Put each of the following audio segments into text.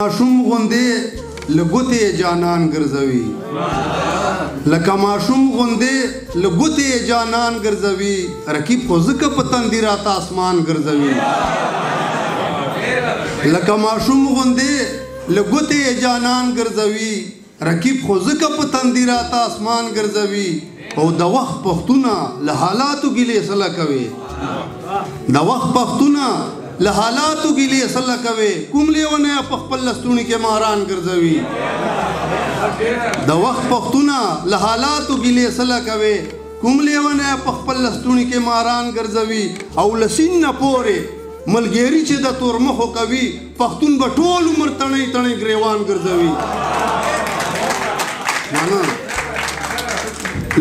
माशूम غوندې لګوتې جانان ګرځوي لکه ماشوم غوندې لګوتې جانان ګرځوي رقیب خو ځکه په تندي راته اسمان ګرځوي لکه ماشوم غوندې لګوتې جانان ګرځوي رقیب خو ځکه په تندي راته اسمان ګرځوي او د وخت پښتونه له حالاتو ګیلې سله کوي د وخت پښتونه له حالاتو ګیلې سله کوي کوم لیونه په خپل لستوني کې ماران ګرځوي د وخت پښتونه له حالاتو ګیلې سله کوي کوم لیونه په خپل لستوني کې ماران ګرځوي او لسین نه پورې ملګری چې د تور مخو کوي پښتون به ټول عمر تڼۍ تڼۍ ګریوان ګرځوي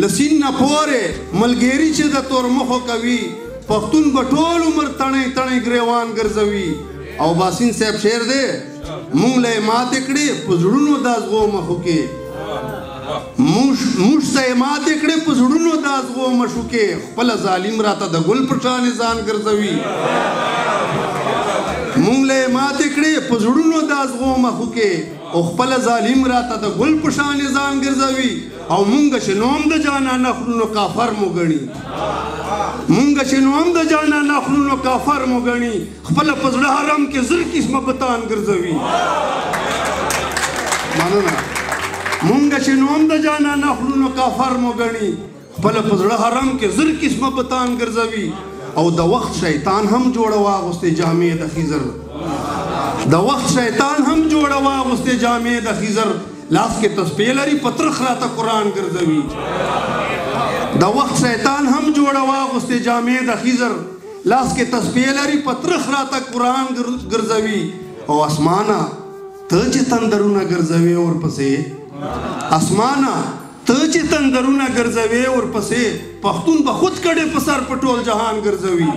لسین نه پورې ملګری چې د تور مخو کوي پښتون به ټول عمر تڼۍ تڼۍ ګریوان ګرځوي او باسین صاحب شعر دی مونږ له ماتې کړې په زړونو د ازغو مخو کې موږ ته یې ماتې کړې په زړونو د ازغو مشو کې خپله ظالم راته د ګل په شانې ځان ګرځوي مونږ له یې ماتې کړې په زړونو د ازغو مخو کې او خپله ظالم راته د ګل په شانې ځان ګرځوي او مونږ چې نوم د جانا نخلو نو کافر مو ګڼي مونږ چې نوم د جانا نخلو نو کافر مو ګڼي خپله په زړه حرم کې زر قسمه بتان ګرځوي مننه مونږ چې نوم د جانا نخلو نو کافر مو ګڼي خپله په زړه حرم کې زر قسمه بتان ګرځوي او د وخت شیطان هم جوړه واغوستې جامې د خیزر د وخت شیطان هم جوړه واغوستې جامې د خیزر لاس کې تسبیح لري پترخ راته قرآن ګرځوي د وخت شیطان هم جوړه واغوستې جامې د خیزر لاس کې تسبیح لري پترخ راته قرآن ګرځوي او اسمانه ته چې تندرونه ګرځوي ورپسې اسمانه ته چې تندرونه ګرځوي ورپسې پښتون به خود کډې په سر په ټول جهان ګرځوي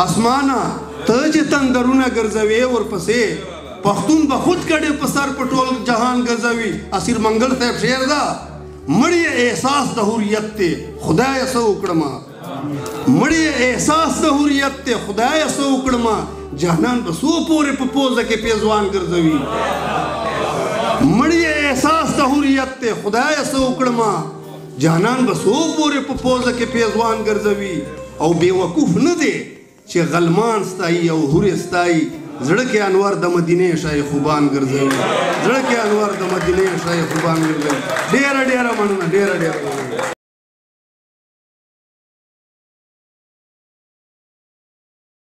اسمانه ته چې تندرونه ګرځوي ورپسې پښتون به خود کډې په سر په ټول جهان ګرځوي اسیر منګل صاحب شعر دا مړی احساس د هوریت ته خدای څه وکړم مړی احساس د هوریت ته خدای څه وکړم جهان به سو پورې په پوزه کې پیزوان ګرځوي مړی احساس د هوریت ته خدای څه وکړم جهان به سو پورې په پوزه کې پیزوان ګرځوي او بې وقوف نه دی چې غلمان ستایي او هورې ستایي زړه کې انوار د مدینې شای خوبان ګرځوي زړه کې انوار د مدینې شای خوبان ګرځوي ډېره ډېره مننه ډېره ډېره مننه